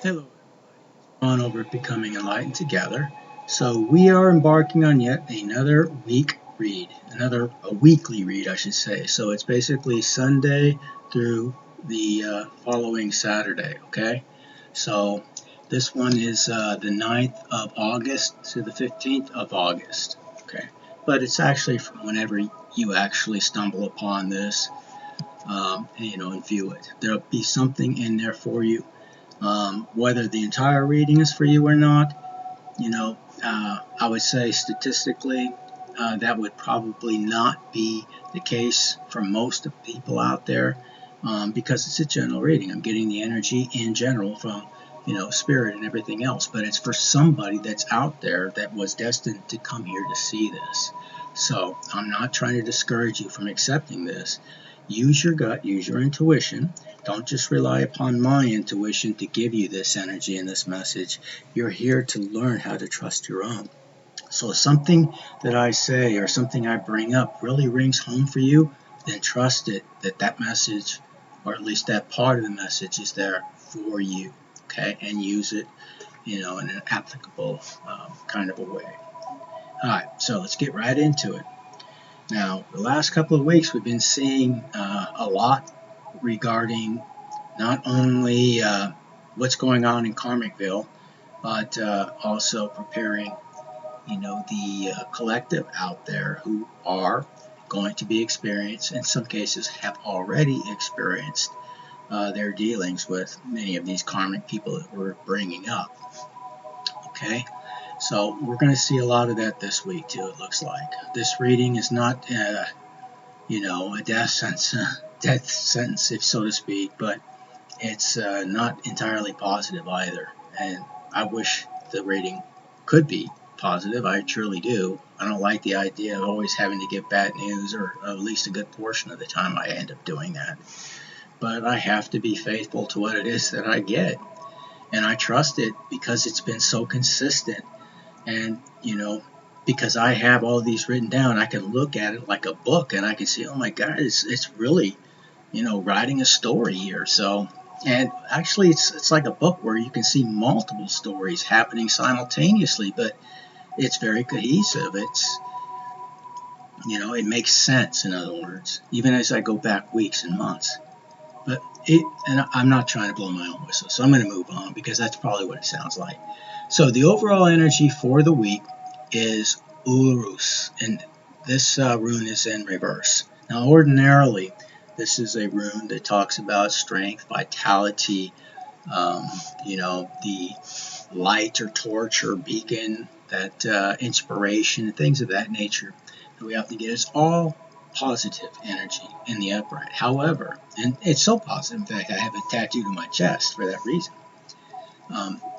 Hello, on over at Becoming Enlightened Together. So we are embarking on yet another weekly read, I should say. So it's basically Sunday through the following Saturday. Okay, so this one is the 9th of August to the 15th of August. Okay, but it's actually from whenever you actually stumble upon this, and view it. There'll be something in there for you. Whether the entire reading is for you or not, I would say statistically, that would probably not be the case for most of the people out there, because it's a general reading. I'm getting the energy in general from, spirit and everything else, but it's for somebody that's out there that was destined to come here to see this. So I'm not trying to discourage you from accepting this. Use your gut, use your intuition. Don't just rely upon my intuition to give you this energy and this message. You're here to learn how to trust your own. So if something that I say or something I bring up really rings home for you, then trust it that message, or at least that part of the message, is there for you. Okay, and use it, in an applicable kind of a way. All right, so let's get right into it. Now, the last couple of weeks we've been seeing a lot regarding not only what's going on in Karmicville, but also preparing, the collective out there who are going to be experienced, in some cases have already experienced their dealings with many of these karmic people that we're bringing up. Okay, so we're going to see a lot of that this week too. It looks like this reading is not, a death sentence, if so to speak, but it's not entirely positive either. And I wish the reading could be positive. I truly do. I don't like the idea of always having to get bad news, or at least a good portion of the time I end up doing that. But I have to be faithful to what it is that I get. And I trust it because it's been so consistent. And, because I have all these written down, I can look at it like a book and I can see, oh my God, it's really, writing a story here. So, and actually it's like a book where you can see multiple stories happening simultaneously, but it's very cohesive. It makes sense, in other words, even as I go back weeks and months. And I'm not trying to blow my own whistle, so I'm going to move on because that's probably what it sounds like. So the overall energy for the week is Urus, and this rune is in reverse. Now, ordinarily, this is a rune that talks about strength, vitality, the light or torch or beacon, that inspiration, things of that nature that we often get. It's all positive energy in the upright. However, and it's so positive, in fact, I have it tattooed on my chest for that reason.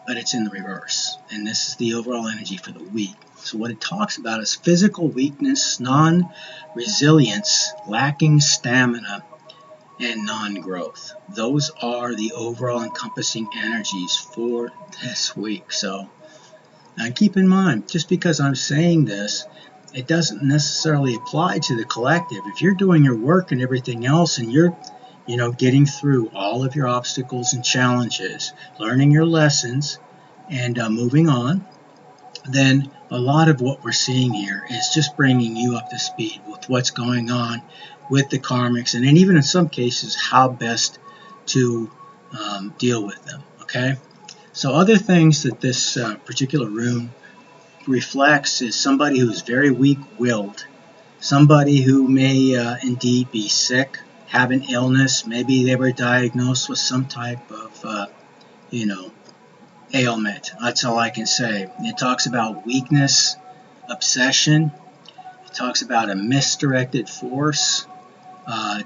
But it's in the reverse, and this is the overall energy for the week. So what it talks about is physical weakness, non-resilience, lacking stamina, and non-growth. Those are the overall encompassing energies for this week. So, and keep in mind, just because I'm saying this, it doesn't necessarily apply to the collective. If you're doing your work and everything else, and you're, getting through all of your obstacles and challenges, learning your lessons, and moving on, then a lot of what we're seeing here is just bringing you up to speed with what's going on with the karmics, and then even in some cases, how best to deal with them. Okay? So other things that this particular rune reflects is somebody who's very weak-willed, somebody who may indeed be sick, have an illness, maybe they were diagnosed with some type of, ailment. That's all I can say. It talks about weakness, obsession. It talks about a misdirected force,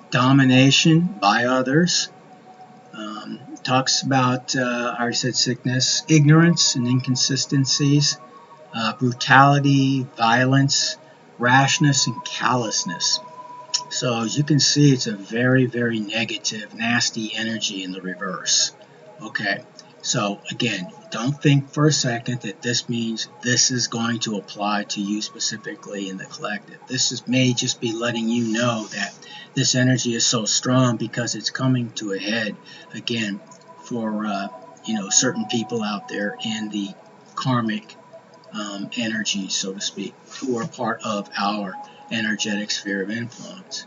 domination by others. Talks about, I already said sickness, ignorance and inconsistencies, brutality, violence, rashness, and callousness. So as you can see, it's a very, very negative, nasty energy in the reverse. Okay, so again, don't think for a second that this means this is going to apply to you specifically in the collective. May just be letting you know that this energy is so strong because it's coming to a head again for certain people out there in the karmic energy, so to speak, who are part of our energetic sphere of influence.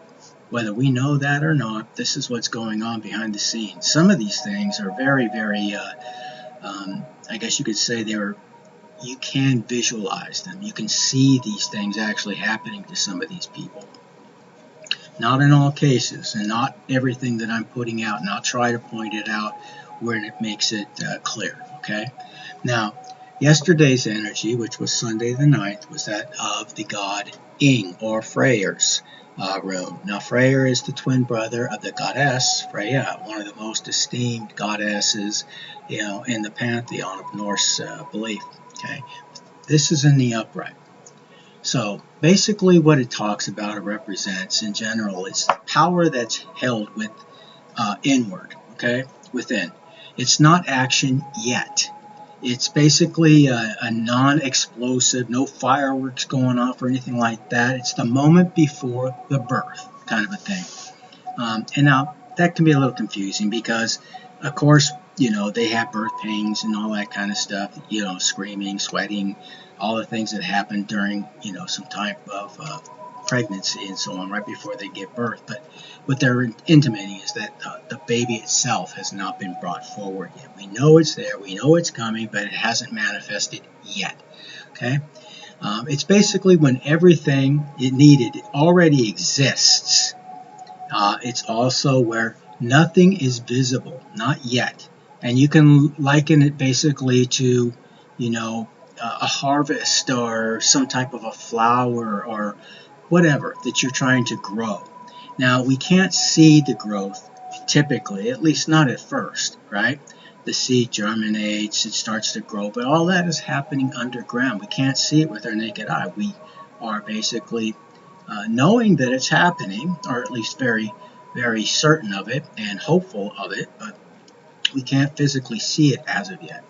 Whether we know that or not, this is what's going on behind the scenes. Some of these things are very, very, I guess you could say you can visualize them. You can see these things actually happening to some of these people. Not in all cases, and not everything that I'm putting out, and I'll try to point it out where it makes it clear, okay? Now, yesterday's energy, which was Sunday the 9th, was that of the god Ing, or Freyr's rune. Now, Freyr is the twin brother of the goddess Freya, one of the most esteemed goddesses, in the pantheon of Norse belief, okay? This is in the upright. So basically what it talks about or represents in general is power that's held with inward, okay, within. It's not action yet. It's basically a non-explosive, no fireworks going off or anything like that. It's the moment before the birth kind of a thing. And now that can be a little confusing because, of course, they have birth pains and all that kind of stuff, screaming, sweating, all the things that happen during, some type of pregnancy and so on, right before they give birth. But what they're intimating is that the baby itself has not been brought forward yet. We know it's there, we know it's coming, but it hasn't manifested yet. Okay? It's basically when everything it needed already exists. It's also where nothing is visible, not yet. And you can liken it basically to, a harvest or some type of a flower or whatever that you're trying to grow. Now, we can't see the growth typically, at least not at first, right? The seed germinates, it starts to grow, but all that is happening underground. We can't see it with our naked eye. We are basically knowing that it's happening, or at least very, very certain of it and hopeful of it, but we can't physically see it as of yet.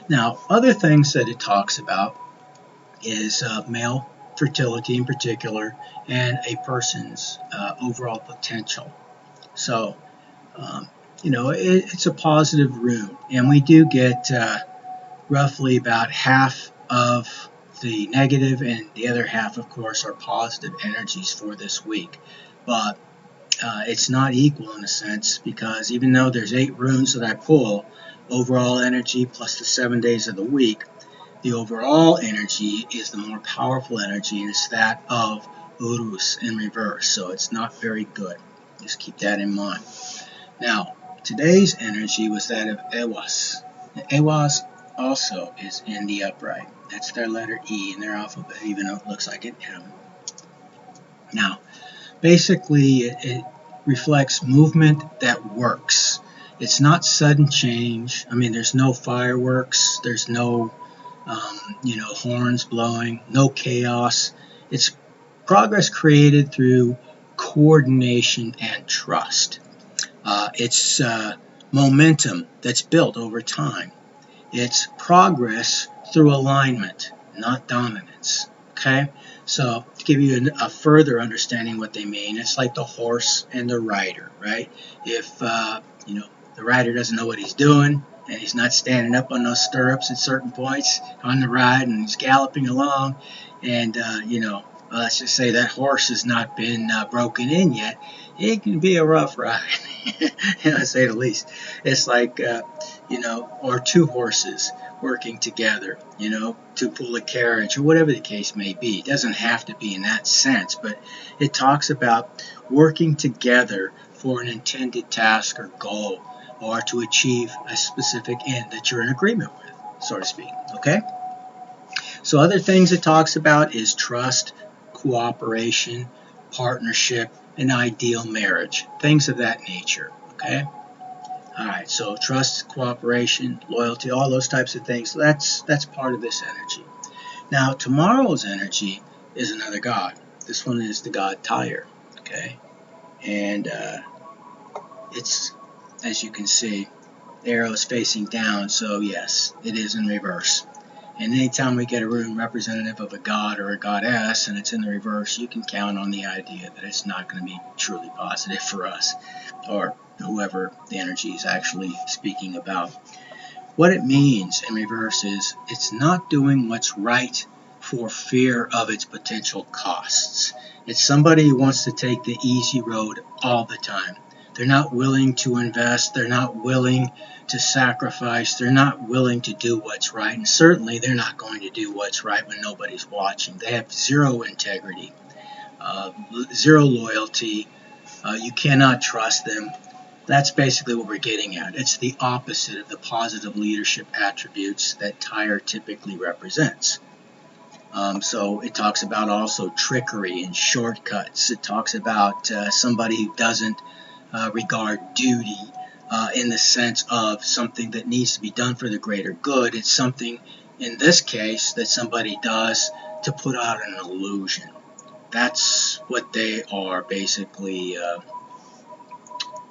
Now, other things that it talks about is male fertility in particular, and a person's overall potential. So, it's a positive rune, and we do get roughly about half of the negative, and the other half, of course, are positive energies for this week. But it's not equal in a sense, because even though there's 8 runes that I pull, overall energy plus the 7 days of the week, the overall energy is the more powerful energy, and it's that of Urus in reverse, so it's not very good. Just keep that in mind. Now, today's energy was that of Ewas. Ewas also is in the upright. That's their letter E in their alphabet, even though it looks like an M. Now, basically, it reflects movement that works. It's not sudden change. I mean, there's no fireworks. There's no, horns blowing. No chaos. It's progress created through coordination and trust. It's momentum that's built over time. It's progress through alignment, not dominance. Okay? So to give you a further understanding what they mean, it's like the horse and the rider, right? If, the rider doesn't know what he's doing, and he's not standing up on those stirrups at certain points on the ride, and he's galloping along, and, let's just say that horse has not been broken in yet, it can be a rough ride, to say the least. It's like, or 2 horses working together, to pull a carriage, or whatever the case may be. It doesn't have to be in that sense, but it talks about working together for an intended task or goal, or to achieve a specific end that you're in agreement with, so to speak, okay? So other things it talks about is trust, cooperation, partnership, an ideal marriage, things of that nature, okay? All right, so trust, cooperation, loyalty, all those types of things, that's part of this energy. Now, tomorrow's energy is another god. This one is the god Tyre, okay? And it's, as you can see, the arrow is facing down, so yes, it is in reverse. And anytime we get a rune representative of a god or a goddess and it's in the reverse, you can count on the idea that it's not going to be truly positive for us or whoever the energy is actually speaking about. What it means in reverse is it's not doing what's right for fear of its potential costs. It's somebody who wants to take the easy road all the time. They're not willing to invest. They're not willing to sacrifice. They're not willing to do what's right. And certainly they're not going to do what's right when nobody's watching. They have zero integrity, zero loyalty. You cannot trust them. That's basically what we're getting at. It's the opposite of the positive leadership attributes that Tyre typically represents. So it talks about also trickery and shortcuts. It talks about somebody who doesn't regard duty in the sense of something that needs to be done for the greater good. It's something, in this case, that somebody does to put out an illusion. That's what they are basically,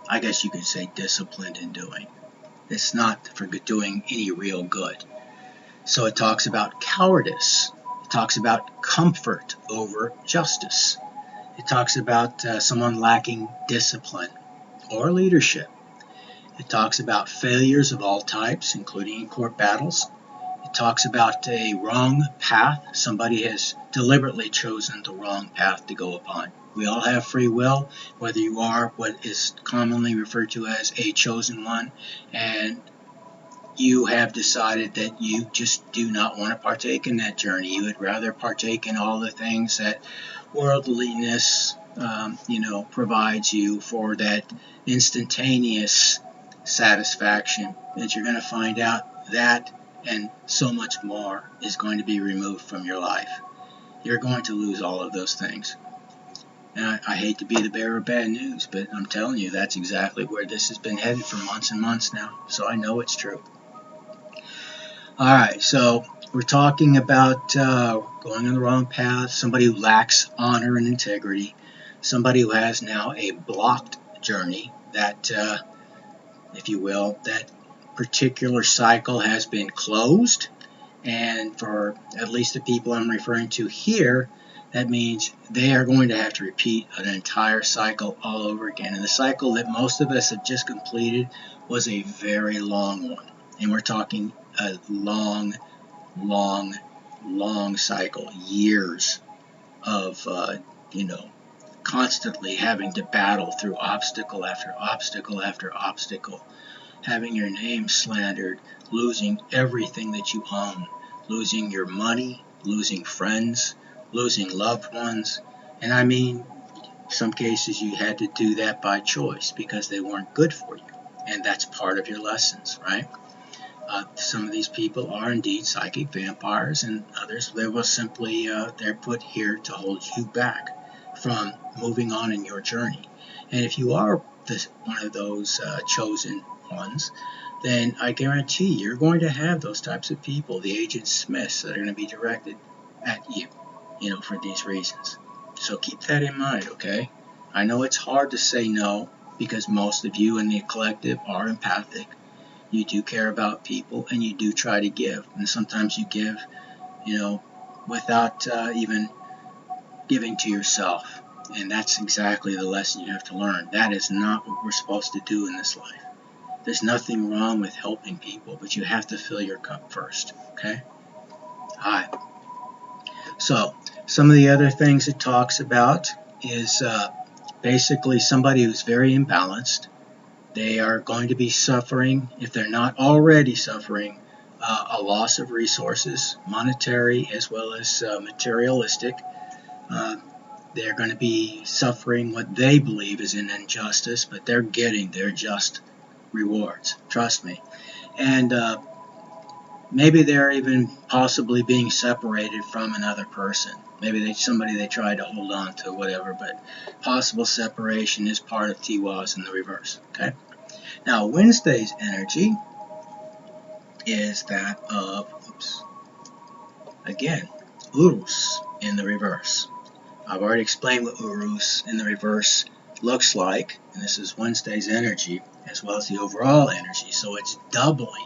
I guess you could say, disciplined in doing. It's not for doing any real good. So it talks about cowardice. It talks about comfort over justice. It talks about someone lacking discipline or leadership. It talks about failures of all types, including in court battles. It talks about a wrong path. Somebody has deliberately chosen the wrong path to go upon. We all have free will, whether you are what is commonly referred to as a chosen one, and you have decided that you just do not want to partake in that journey. You would rather partake in all the things that worldliness, provides you for that instantaneous satisfaction. That you're going to find out that and so much more is going to be removed from your life. You're going to lose all of those things. And I hate to be the bearer of bad news, but I'm telling you, that's exactly where this has been headed for months and months now. So I know it's true. All right, so we're talking about going on the wrong path, somebody who lacks honor and integrity, somebody who has now a blocked journey that, if you will, that particular cycle has been closed. And for at least the people I'm referring to here, that means they are going to have to repeat an entire cycle all over again. And the cycle that most of us have just completed was a very long one. And we're talking a long, long, long cycle, years of, constantly having to battle through obstacle after obstacle after obstacle, having your name slandered, losing everything that you own, losing your money, losing friends, losing loved ones. And I mean, some cases you had to do that by choice because they weren't good for you. And that's part of your lessons, right? Some of these people are indeed psychic vampires, and others, they will simply, they're put here to hold you back from moving on in your journey. And if you are one of those chosen ones, then I guarantee you're going to have those types of people, the Agent Smiths, that are going to be directed at you, for these reasons. So keep that in mind, okay? I know it's hard to say no because most of you in the collective are empathic. You do care about people, and you do try to give. And sometimes you give, without even giving to yourself. And that's exactly the lesson you have to learn. That is not what we're supposed to do in this life. There's nothing wrong with helping people, but you have to fill your cup first, okay? All right. So some of the other things it talks about is basically somebody who's very imbalanced. They are going to be suffering, if they're not already suffering, a loss of resources, monetary as well as materialistic. They're going to be suffering what they believe is an injustice, but they're getting their just rewards. Trust me. And maybe they're even possibly being separated from another person. Maybe somebody they tried to hold on to, whatever, but possible separation is part of Tiwaz in the reverse, okay? Now, Wednesday's energy is that of, again, Urus in the reverse. I've already explained what Urus in the reverse looks like, and this is Wednesday's energy as well as the overall energy, so it's doubly,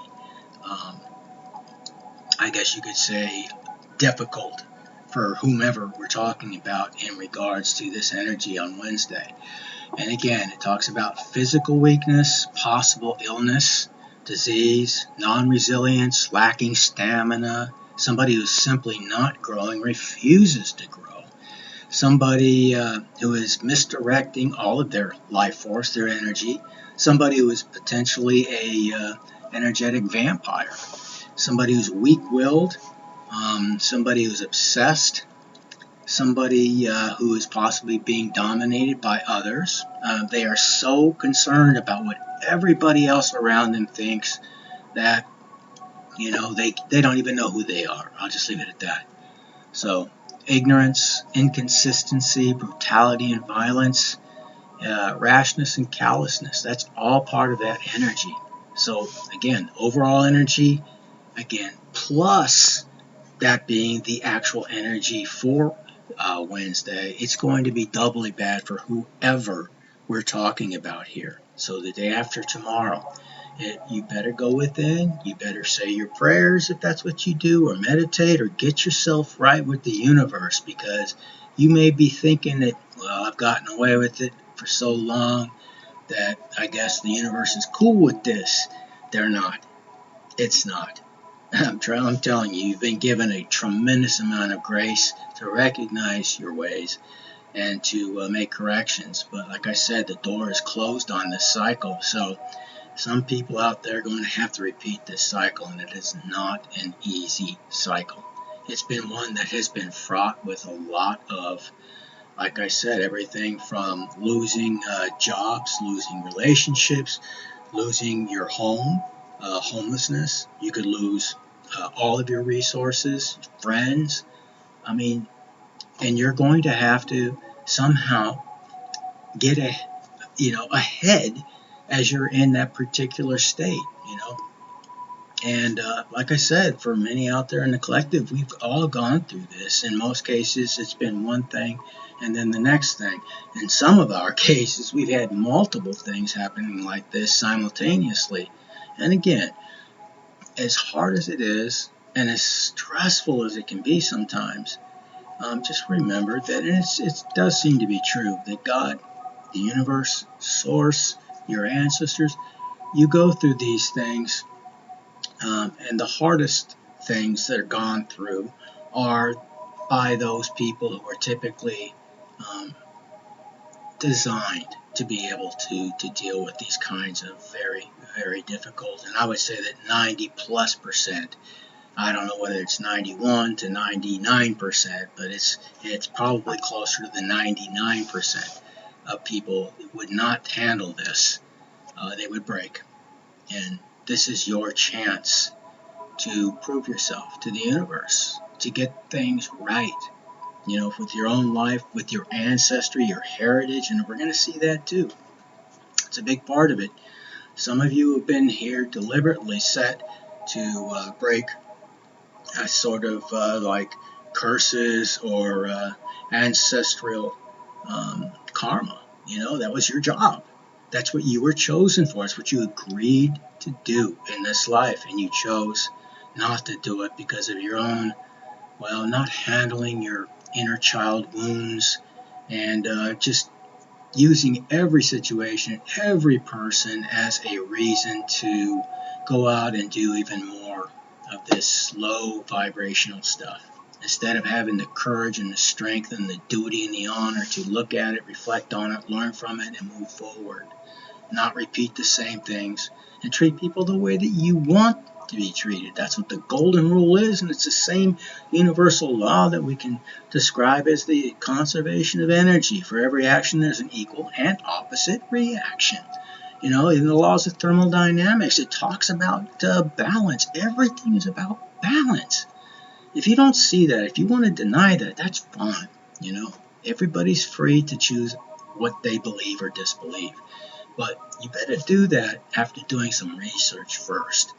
I guess you could say, difficult for whomever we're talking about in regards to this energy on Wednesday. And again, it talks about physical weakness, possible illness, disease, non-resilience, lacking stamina, somebody who's simply not growing, refuses to grow, somebody who is misdirecting all of their life force, their energy, somebody who is potentially a energetic vampire, somebody who's weak-willed, somebody who's obsessed, somebody who is possibly being dominated by others. They are so concerned about what everybody else around them thinks that, they don't even know who they are. I'll just leave it at that. So ignorance, inconsistency, brutality and violence, rashness and callousness, that's all part of that energy. So again, overall energy, again, plus that being the actual energy for Wednesday, it's going to be doubly bad for whoever we're talking about here. So the day after tomorrow, you better go within, you better say your prayers if that's what you do, or meditate, or get yourself right with the universe, because you may be thinking that, well, I've gotten away with it for so long that I guess the universe is cool with this. They're not. It's not. I'm telling you, you've been given a tremendous amount of grace to recognize your ways and to make corrections. But like I said, the door is closed on this cycle. So some people out there are going to have to repeat this cycle, and it is not an easy cycle. It's been one that has been fraught with a lot of, like I said, everything from losing jobs, losing relationships, losing your home, homelessness. You could lose all of your resources, friends. I mean, and you're going to have to somehow get ahead as you're in that particular state. And like I said, for many out there in the collective, we've all gone through this. In most cases, it's been one thing and then the next thing. In some of our cases, we've had multiple things happening like this simultaneously. And again, as hard as it is and as stressful as it can be sometimes, just remember that it does seem to be true that God, the universe, source, your ancestors, you go through these things, and the hardest things that are gone through are by those people who are typically designed to be able to deal with these kinds of very, very difficult, and I would say that 90+%, I don't know whether it's 91 to 99%, but it's probably closer to the 99% of people would not handle this. They would break. And this is your chance to prove yourself to the universe, to get things right, with your own life, with your ancestry, your heritage, and we're going to see that too. It's a big part of it. Some of you have been here deliberately set to break a sort of like curses or ancestral karma. That was your job. That's what you were chosen for. It's what you agreed to do in this life, and you chose not to do it because of your own, not handling your inner child wounds, and just using every situation, every person as a reason to go out and do even more of this low vibrational stuff. Instead of having the courage and the strength and the duty and the honor to look at it, reflect on it, learn from it, and move forward. Not repeat the same things, and treat people the way that you want to be treated. That's what the golden rule is, and it's the same universal law that we can describe as the conservation of energy. For every action, there's an equal and opposite reaction. In the laws of thermodynamics, it talks about balance. Everything is about balance. If you don't see that, if you want to deny that, that's fine. Everybody's free to choose what they believe or disbelieve. But you better do that after doing some research first.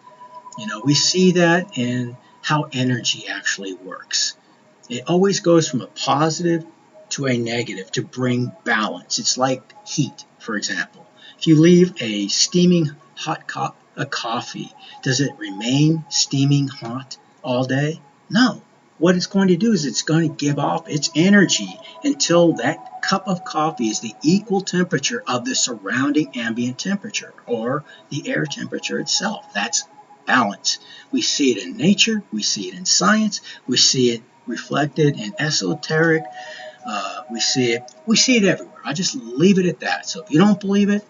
We see that in how energy actually works. It always goes from a positive to a negative to bring balance. It's like heat, for example. If you leave a steaming hot cup of coffee, does it remain steaming hot all day? No. what it's going to do is it's going to give off its energy until that cup of coffee is the equal temperature of the surrounding ambient temperature, or the air temperature itself. That's balance. We see it in nature, we see it in science, we see it reflected in esoteric, we see it everywhere. I just leave it at that. So if you don't believe it,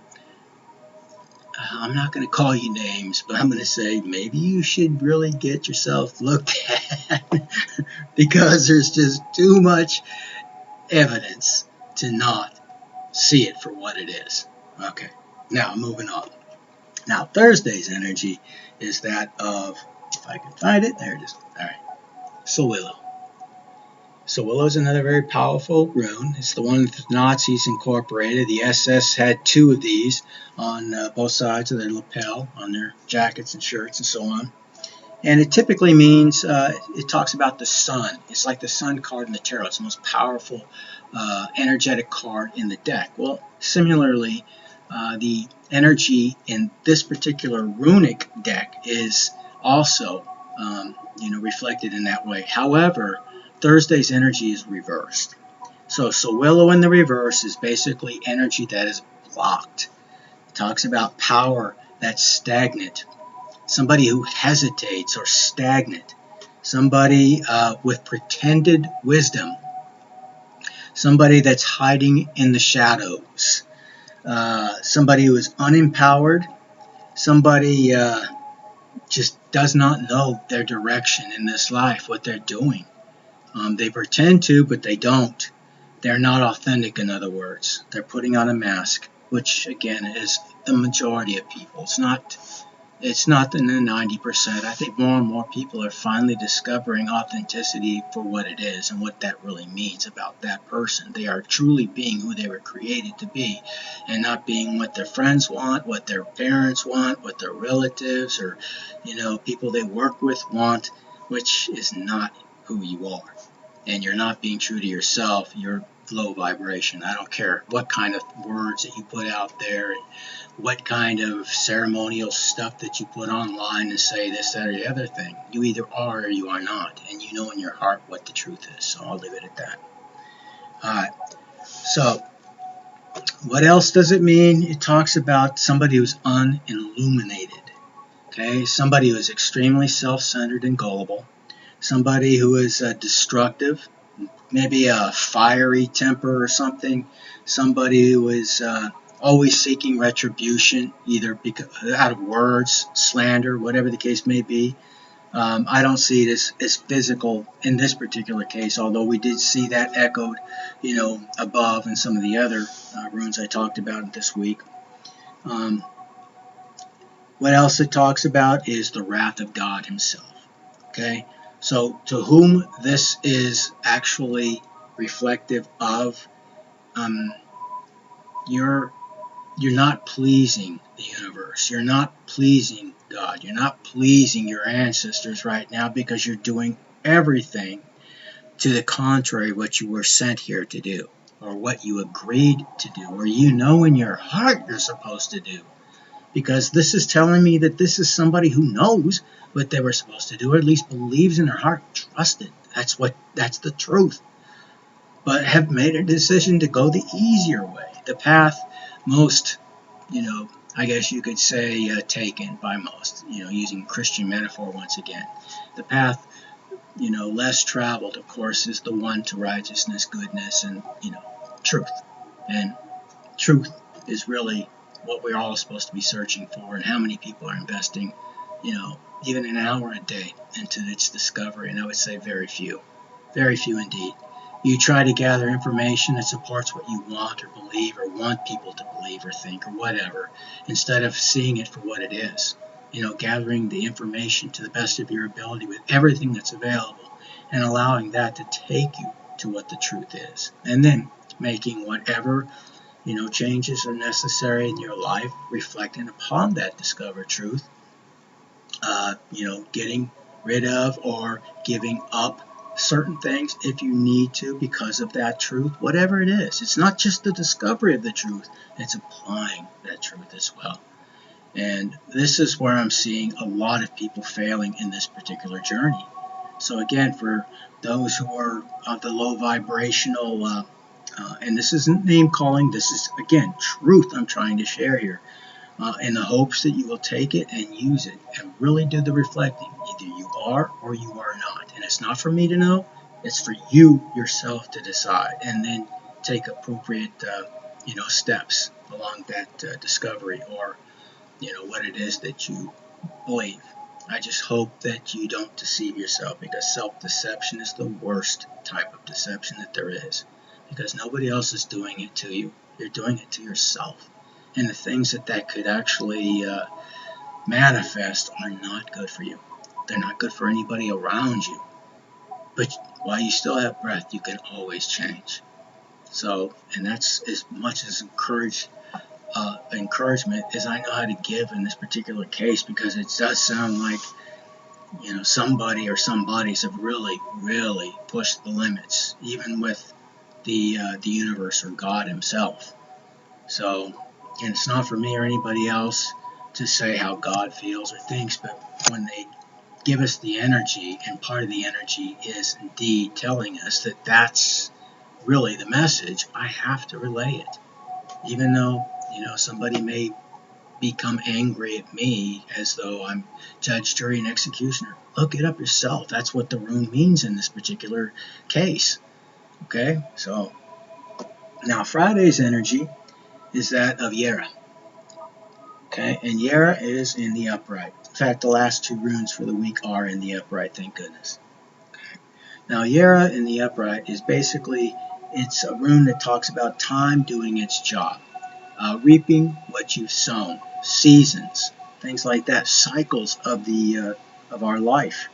I'm not going to call you names, but I'm going to say maybe you should really get yourself looked at because there's just too much evidence to not see it for what it is. Okay, now moving on. Now Thursday's energy is that of, if I can find it, there it is. All right, Sowilo. Sowilo is another very powerful rune. It's the one that the Nazis incorporated. The SS had two of these on both sides of their lapel, on their jackets and shirts and so on. And it typically means, it talks about the sun. It's like the sun card in the tarot. It's the most powerful energetic card in the deck. Well, similarly, the energy in this particular runic deck is also reflected in that way. However, Thursday's energy is reversed. So Sowilo in the reverse is basically energy that is blocked. It talks about power that's stagnant. Somebody who hesitates or stagnant. Somebody with pretended wisdom. Somebody that's hiding in the shadows. Somebody who is unempowered. Somebody just does not know their direction in this life, what they're doing. They pretend to, but they don't. They're not authentic, in other words. They're putting on a mask, which, again, is the majority of people. It's not in the 90%. I think more and more people are finally discovering authenticity for what it is and what that really means about that person. They are truly being who they were created to be, and not being what their friends want, what their parents want, what their relatives or people they work with want, which is not who you are. And you're not being true to yourself. You're low vibration. I don't care what kind of words that you put out there, what kind of ceremonial stuff that you put online and say this, that, or the other thing. You either are or you are not, and you know in your heart what the truth is. So I'll leave it at that. Alright, so what else does it mean? It talks about somebody who's unilluminated. Okay, somebody who is extremely self-centered and gullible. Somebody who is destructive, maybe a fiery temper or something. Somebody who is always seeking retribution, either because, out of words, slander, whatever the case may be. I don't see it as physical in this particular case, although we did see that echoed, above in some of the other runes I talked about this week. What else it talks about is the wrath of God himself. Okay, so to whom this is actually reflective of, you're not pleasing the universe. You're not pleasing God. You're not pleasing your ancestors right now because you're doing everything to the contrary what you were sent here to do, or what you agreed to do, or in your heart you're supposed to do. Because this is telling me that this is somebody who knows what they were supposed to do, or at least believes in their heart, trusted. That's the truth. But have made a decision to go the easier way, the path most, I guess you could say, taken by most, using Christian metaphor once again. The path, less traveled, of course, is the one to righteousness, goodness, and, truth. And truth is really what we're all supposed to be searching for, and how many people are investing, even an hour a day into its discovery. And I would say very few indeed. You try to gather information that supports what you want or believe, or want people to believe or think or whatever, instead of seeing it for what it is. Gathering the information to the best of your ability with everything that's available, and allowing that to take you to what the truth is, and then making whatever changes are necessary in your life, reflecting upon that discovered truth. Getting rid of or giving up certain things if you need to because of that truth, whatever it is. It's not just the discovery of the truth, it's applying that truth as well. And this is where I'm seeing a lot of people failing in this particular journey. So again, for those who are of the low vibrational, and this isn't name calling, this is again truth I'm trying to share here, in the hopes that you will take it and use it and really do the reflecting. Either you are or you are not, and it's not for me to know. It's for you yourself to decide, and then take appropriate, steps along that discovery, or what it is that you believe. I just hope that you don't deceive yourself, because self-deception is the worst type of deception that there is, because nobody else is doing it to you. You're doing it to yourself. And the things that could actually manifest are not good for you. They're not good for anybody around you. But while you still have breath, you can always change. So, and that's as much as encouragement as I know how to give in this particular case, because it does sound like somebody or some bodies have really, really pushed the limits, even with the universe or God Himself. So, and it's not for me or anybody else to say how God feels or thinks, but when they give us the energy, and part of the energy is indeed telling us that that's really the message, I have to relay it. Even though, somebody may become angry at me as though I'm judge, jury, and executioner. Look it up yourself. That's what the rune means in this particular case. Okay? So, now Friday's energy is that of Yera. Okay? And Yera is in the upright. In fact, the last two runes for the week are in the upright, thank goodness. Okay. Now, Yera in the upright is basically, it's a rune that talks about time doing its job. Reaping what you've sown, seasons, things like that, cycles of our life.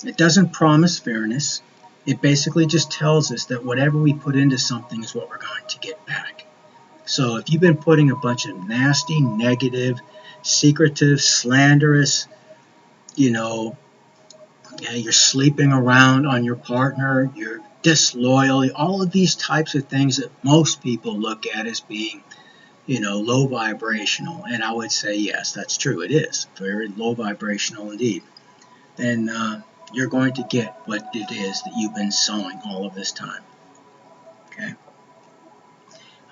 It doesn't promise fairness. It basically just tells us that whatever we put into something is what we're going to get back. So if you've been putting a bunch of nasty, negative, secretive, slanderous, you're sleeping around on your partner, you're disloyal, all of these types of things that most people look at as being low vibrational, and I would say yes, that's true. It is very low vibrational indeed. Then you're going to get what it is that you've been sowing all of this time. Okay.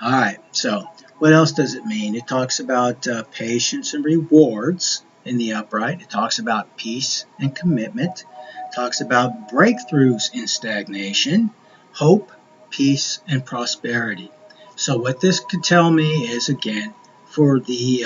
All right. So what else does it mean? It talks about patience and rewards in the upright. It talks about peace and commitment. It talks about breakthroughs in stagnation, hope, peace, and prosperity. So what this could tell me is, again, for the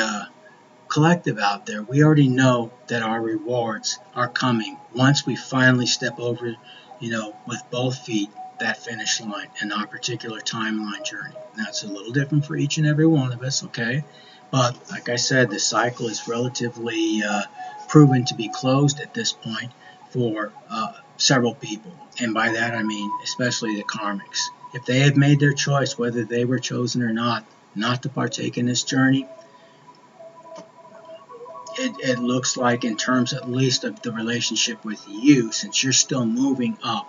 collective out there, we already know that our rewards are coming once we finally step over, with both feet, that finish line in our particular timeline journey. That's a little different for each and every one of us, okay? But like I said, the cycle is relatively proven to be closed at this point for several people. And by that I mean especially the karmics. If they have made their choice, whether they were chosen or not to partake in this journey, it looks like, in terms at least of the relationship with you, since you're still moving up,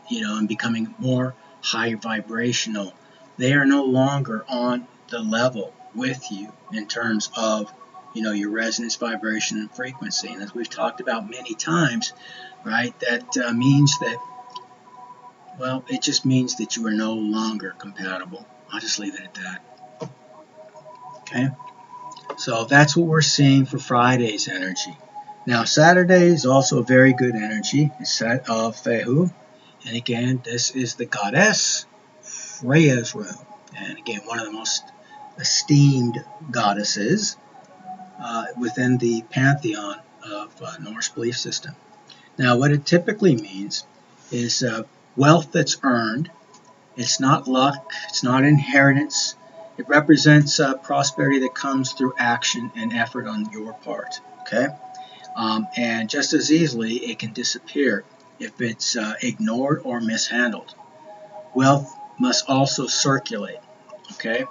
and becoming more high vibrational, they are no longer on the level with you in terms of, your resonance, vibration, and frequency. And as we've talked about many times, right, that means that, well, it just means that you are no longer compatible. I'll just leave it at that. Okay? So that's what we're seeing for Friday's energy. Now, Saturday is also a very good energy. It's that of Fehu. And again, this is the goddess Freya's rune. And again, one of the most esteemed goddesses within the pantheon of Norse belief system. Now, what it typically means is wealth that's earned. It's not luck. It's not inheritance. It represents prosperity that comes through action and effort on your part. Okay? And just as easily, it can disappear if it's ignored or mishandled. Wealth must also circulate. Okay?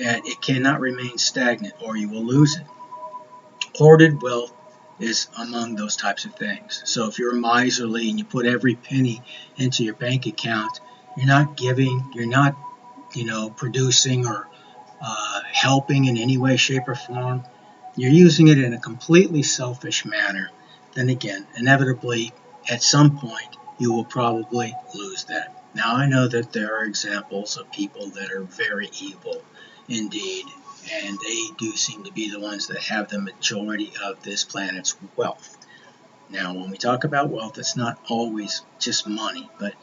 And it cannot remain stagnant, or you will lose it. Hoarded wealth is among those types of things. So if you're miserly and you put every penny into your bank account, you're not giving, you're not, producing or helping in any way, shape, or form. You're using it in a completely selfish manner. Then again, inevitably, at some point you will probably lose that. Now I know that there are examples of people that are very evil indeed, and they do seem to be the ones that have the majority of this planet's wealth. Now, when we talk about wealth, it's not always just money, but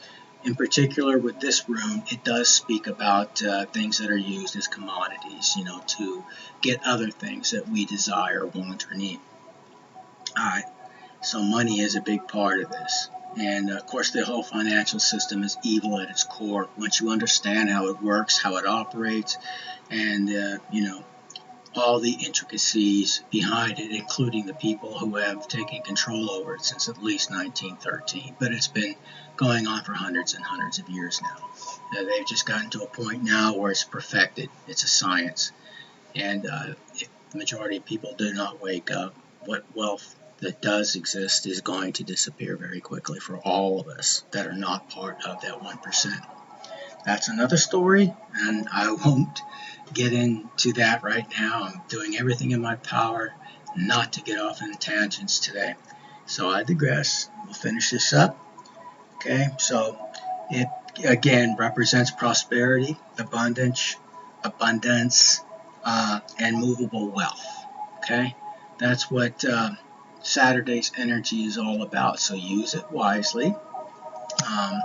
in particular with this rune, it does speak about things that are used as commodities, to get other things that we desire, want, or need. All right, so money is a big part of this. And of course, the whole financial system is evil at its core. Once you understand how it works, how it operates, and all the intricacies behind it, including the people who have taken control over it since at least 1913. But it's been going on for hundreds and hundreds of years now. They've just gotten to a point now where it's perfected. It's a science. And if the majority of people do not wake up, what wealth that does exist is going to disappear very quickly for all of us that are not part of that 1%. That's another story, and I won't get into that right now. I'm doing everything in my power not to get off in tangents today. So I digress. We'll finish this up. Okay, so it again represents prosperity, abundance, and movable wealth. Okay, that's what Saturday's energy is all about. So use it wisely.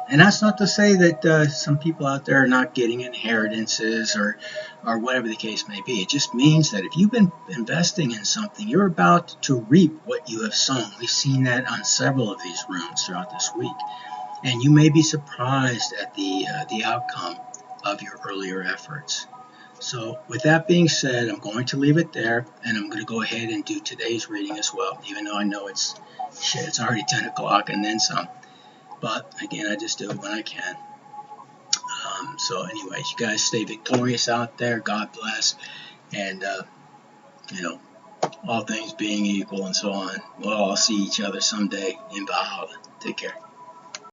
And that's not to say that some people out there are not getting inheritances or whatever the case may be. It just means that if you've been investing in something, you're about to reap what you have sown. We've seen that on several of these runes throughout this week. And you may be surprised at the outcome of your earlier efforts. So with that being said, I'm going to leave it there, and I'm going to go ahead and do today's reading as well, even though I know it's already 10 o'clock and then some. But again, I just do it when I can. So anyways, you guys stay victorious out there. God bless. And, all things being equal and so on, we'll all see each other someday in Valhalla. Take care.